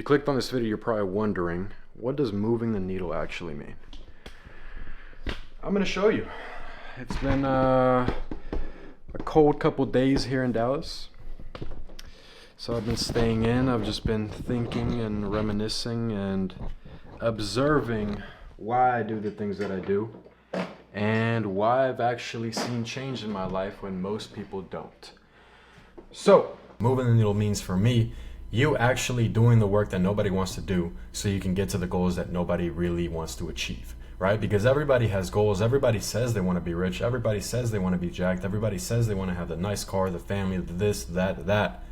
you clicked on this video, you're probably wondering, what does moving the needle actually mean? I'm going to show you. It's been a cold couple days here in Dallas. So I've been staying in. I've just been thinking and reminiscing and observing why I do the things that I do and why I've actually seen change in my life when most people don't. So, moving the needle means for me, you actually doing the work that nobody wants to do so you can get to the goals that nobody really wants to achieve, right? Because everybody has goals. Everybody says they want to be rich. Everybody says they want to be jacked. Everybody says they want to have the nice car, the family, this, that.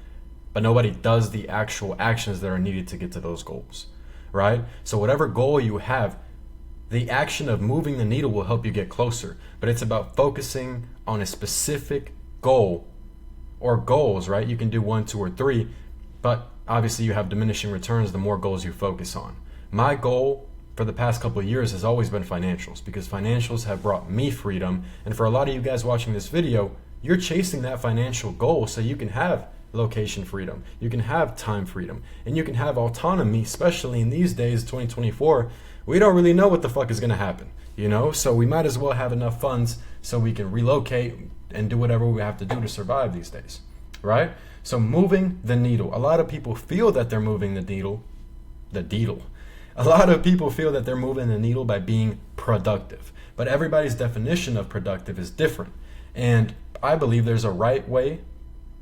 But nobody does the actual actions that are needed to get to those goals, right? So whatever goal you have, the action of moving the needle will help you get closer. But it's about focusing on a specific goal or goals, right? You can do 1, 2, or 3, but obviously you have diminishing returns the more goals you focus on. My goal for the past couple of years has always been financials, because financials have brought me freedom. And for a lot of you guys watching this video, you're chasing that financial goal so you can have location freedom, you can have time freedom, and you can have autonomy, especially in these days, 2024. We don't really know what the fuck is going to happen, so we might as well have enough funds so we can relocate and do whatever we have to do to survive these days, right? So moving the needle. A lot of people feel that they're moving the needle. A lot of people feel that they're moving the needle by being productive. But everybody's definition of productive is different. And I believe there's a right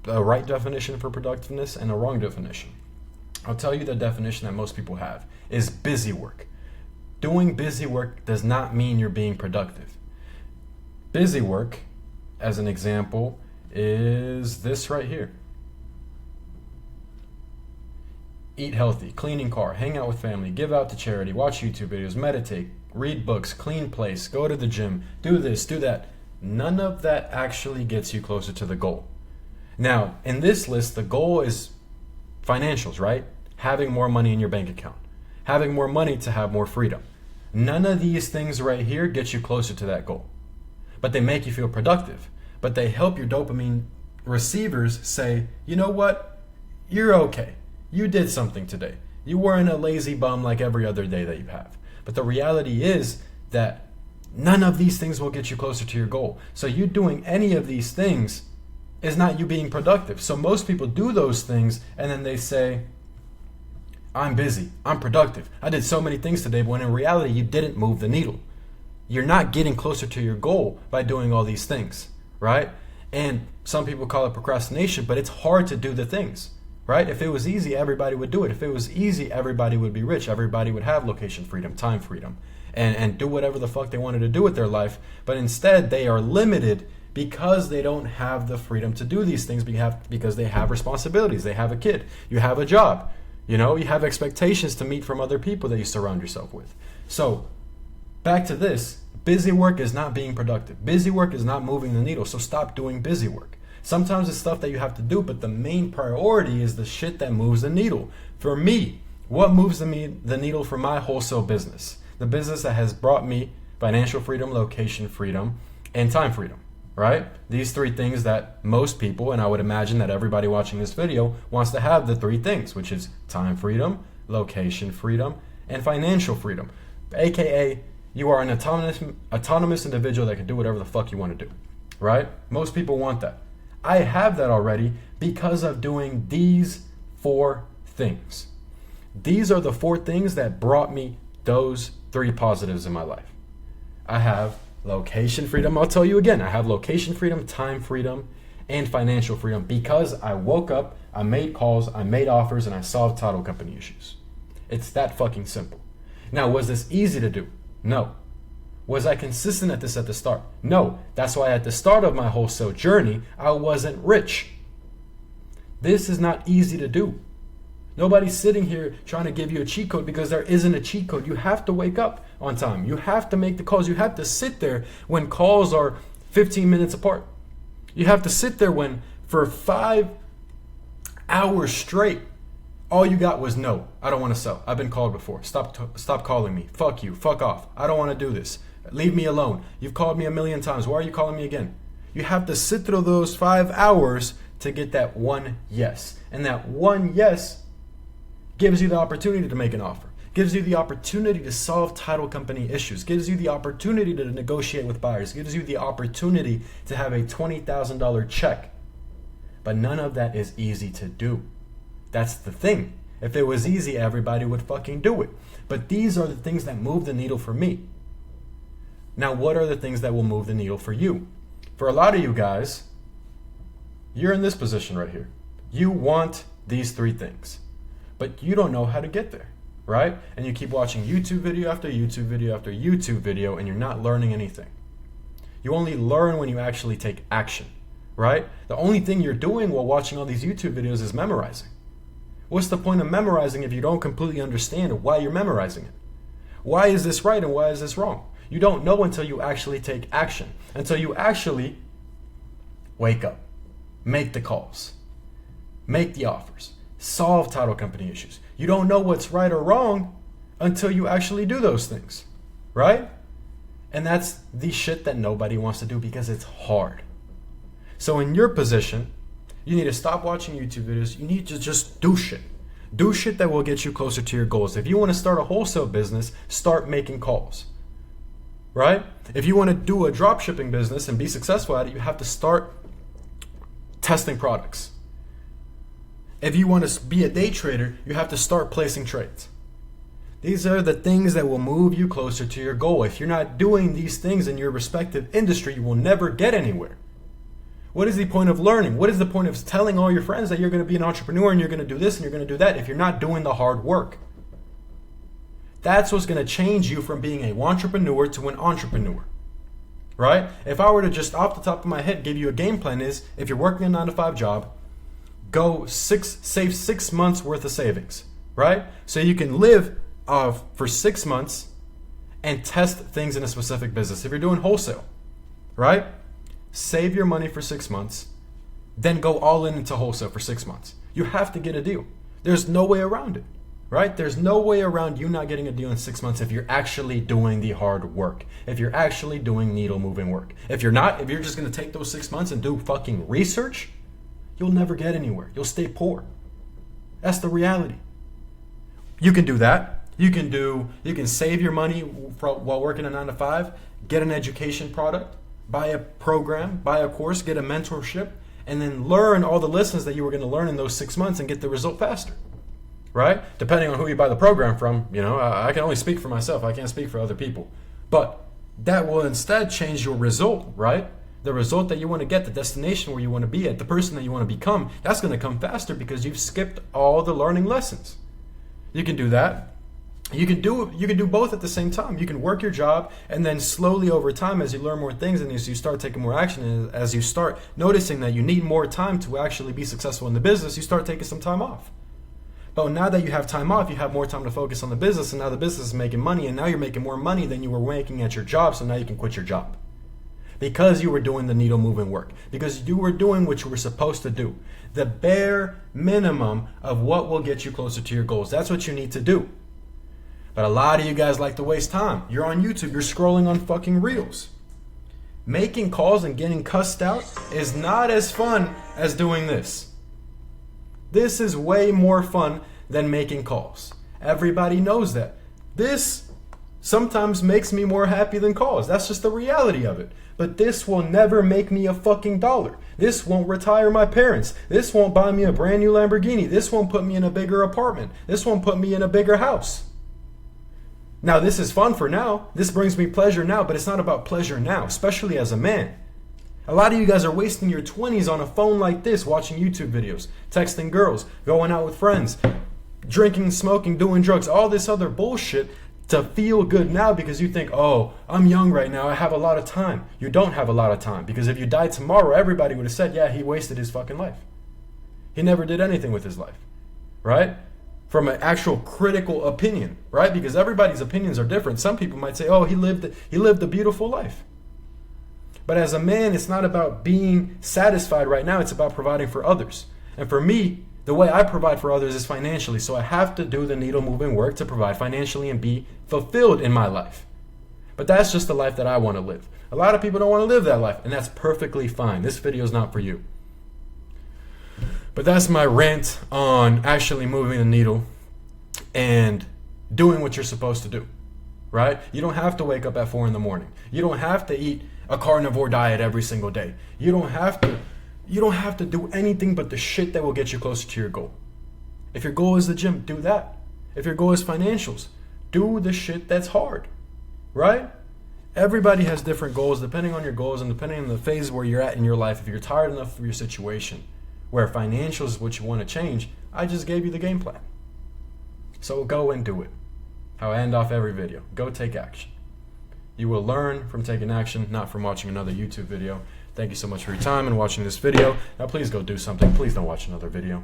definition for productiveness and a wrong definition. I'll tell you the definition that most people have is busy work. Doing busy work does not mean you're being productive. Busy work, as an example, is this right here. Eat healthy, cleaning car, hang out with family, give out to charity, watch YouTube videos, meditate, read books, clean place, go to the gym, do this, do that. None of that actually gets you closer to the goal. Now, in this list, the goal is financials, right? Having more money in your bank account, having more money to have more freedom. None of these things right here get you closer to that goal, but they make you feel productive. But they help your dopamine receivers say, you know what? You're okay. You did something today. You weren't a lazy bum like every other day that you have. But the reality is that none of these things will get you closer to your goal. So you doing any of these things is not you being productive. So most people do those things and then they say, I'm busy, I'm productive, I did so many things today, but when in reality you didn't move the needle. You're not getting closer to your goal by doing all these things, right? And some people call it procrastination, but it's hard to do the things, right? If it was easy, everybody would do it. If it was easy, everybody would be rich. Everybody would have location freedom, time freedom, and do whatever the fuck they wanted to do with their life. But instead, they are limited because they don't have the freedom to do these things because they have responsibilities. They have a kid. You have a job. You have expectations to meet from other people that you surround yourself with. So back to this, busy work is not being productive. Busy work is not moving the needle. So stop doing busy work. Sometimes it's stuff that you have to do, but the main priority is the shit that moves the needle. For me, what moves the needle for my wholesale business? The business that has brought me financial freedom, location freedom, and time freedom, right? These 3 things that most people, and I would imagine that everybody watching this video wants to have the 3 things, which is time freedom, location freedom, and financial freedom. AKA, you are an autonomous individual that can do whatever the fuck you want to do, right? Most people want that. I have that already because of doing these 4 things. These are the 4 things that brought me those 3 positives in my life. I have location freedom. I'll tell you again, I have location freedom, time freedom, and financial freedom because I woke up, I made calls, I made offers, and I solved title company issues. It's that fucking simple. Now, was this easy to do? No. Was I consistent at this at the start? No. That's why at the start of my wholesale journey, I wasn't rich. This is not easy to do. Nobody's sitting here trying to give you a cheat code because there isn't a cheat code. You have to wake up on time. You have to make the calls. You have to sit there when calls are 15 minutes apart. You have to sit there when for 5 hours straight, all you got was no, I don't want to sell. I've been called before. Stop calling me. Fuck you. Fuck off. I don't want to do this. Leave me alone. You've called me a million times. Why are you calling me again? You have to sit through those 5 hours to get that one yes. And that one yes gives you the opportunity to make an offer, gives you the opportunity to solve title company issues, gives you the opportunity to negotiate with buyers, gives you the opportunity to have a $20,000 check. But none of that is easy to do. That's the thing. If it was easy, everybody would fucking do it. But these are the things that move the needle for me. Now, what are the things that will move the needle for you? For a lot of you guys, you're in this position right here. You want these 3 things, but you don't know how to get there, right? And you keep watching YouTube video after YouTube video after YouTube video, and you're not learning anything. You only learn when you actually take action, right? The only thing you're doing while watching all these YouTube videos is memorizing. What's the point of memorizing if you don't completely understand why you're memorizing it? Why is this right and why is this wrong? You don't know until you actually take action, until you actually wake up, make the calls, make the offers, solve title company issues. You don't know what's right or wrong until you actually do those things, right? And that's the shit that nobody wants to do because it's hard. So in your position, you need to stop watching YouTube videos. You need to just do shit. Do shit that will get you closer to your goals. If you want to start a wholesale business, start making calls, right? If you want to do a drop shipping business and be successful at it, you have to start testing products. If you want to be a day trader, you have to start placing trades. These are the things that will move you closer to your goal. If you're not doing these things in your respective industry, you will never get anywhere. What is the point of learning? What is the point of telling all your friends that you're going to be an entrepreneur and you're going to do this and you're going to do that if you're not doing the hard work? That's what's going to change you from being a entrepreneur to an entrepreneur, right? If I were to just off the top of my head give you a game plan is, if you're working a 9-to-5 job, save 6 months worth of savings, right? So you can live for 6 months and test things in a specific business. If you're doing wholesale, right? Save your money for 6 months, then go all in into wholesale for 6 months. You have to get a deal. There's no way around it, right? There's no way around you not getting a deal in 6 months if you're actually doing the hard work, if you're actually doing needle moving work. If you're not, if you're just going to take those 6 months and do fucking research, you'll never get anywhere. You'll stay poor. That's the reality. You can do that. You can save your money while working a 9-to-5, get an education product, buy a program, buy a course, get a mentorship, and then learn all the lessons that you were going to learn in those 6 months and get the result faster, right? Depending on who you buy the program from, I can only speak for myself. I can't speak for other people. But that will instead change your result, right? The result that you want to get, the destination where you want to be at, the person that you want to become, that's going to come faster because you've skipped all the learning lessons. You can do that. You can do both at the same time. You can work your job and then slowly over time as you learn more things and as you start taking more action and as you start noticing that you need more time to actually be successful in the business, you start taking some time off. But now that you have time off, you have more time to focus on the business, and now the business is making money, and now you're making more money than you were making at your job, so now you can quit your job. Because you were doing the needle moving work. Because you were doing what you were supposed to do. The bare minimum of what will get you closer to your goals. That's what you need to do. But a lot of you guys like to waste time. You're on YouTube, you're scrolling on fucking reels. Making calls and getting cussed out is not as fun as doing this. This is way more fun than making calls. Everybody knows that. This sometimes makes me more happy than calls. That's just the reality of it. But this will never make me a fucking dollar. This won't retire my parents. This won't buy me a brand new Lamborghini. This won't put me in a bigger apartment. This won't put me in a bigger house. Now, this is fun for now. This brings me pleasure now, but it's not about pleasure now, especially as a man. A lot of you guys are wasting your 20s on a phone like this, watching YouTube videos, texting girls, going out with friends, drinking, smoking, doing drugs, all this other bullshit to feel good now because you think, oh, I'm young right now, I have a lot of time. You don't have a lot of time because if you died tomorrow, everybody would have said, yeah, he wasted his fucking life. He never did anything with his life, right? From an actual critical opinion, right? Because everybody's opinions are different. Some people might say, oh, he lived a beautiful life. But as a man, it's not about being satisfied right now. It's about providing for others. And for me, the way I provide for others is financially. So I have to do the needle moving work to provide financially and be fulfilled in my life. But that's just the life that I want to live. A lot of people don't want to live that life, and that's perfectly fine. This video is not for you. But that's my rant on actually moving the needle. and doing what you're supposed to do, right? You don't have to wake up at 4 in the morning. You don't have to eat a carnivore diet every single day. You don't have to do anything but the shit that will get you closer to your goal. If your goal is the gym, do that. If your goal is financials, do the shit that's hard, right? Everybody has different goals depending on your goals and depending on the phase where you're at in your life. If you're tired enough of your situation where financials is what you want to change, I just gave you the game plan. So go and do it. How I end off every video. Go take action. You will learn from taking action, not from watching another YouTube video. Thank you so much for your time and watching this video. Now please go do something. Please don't watch another video.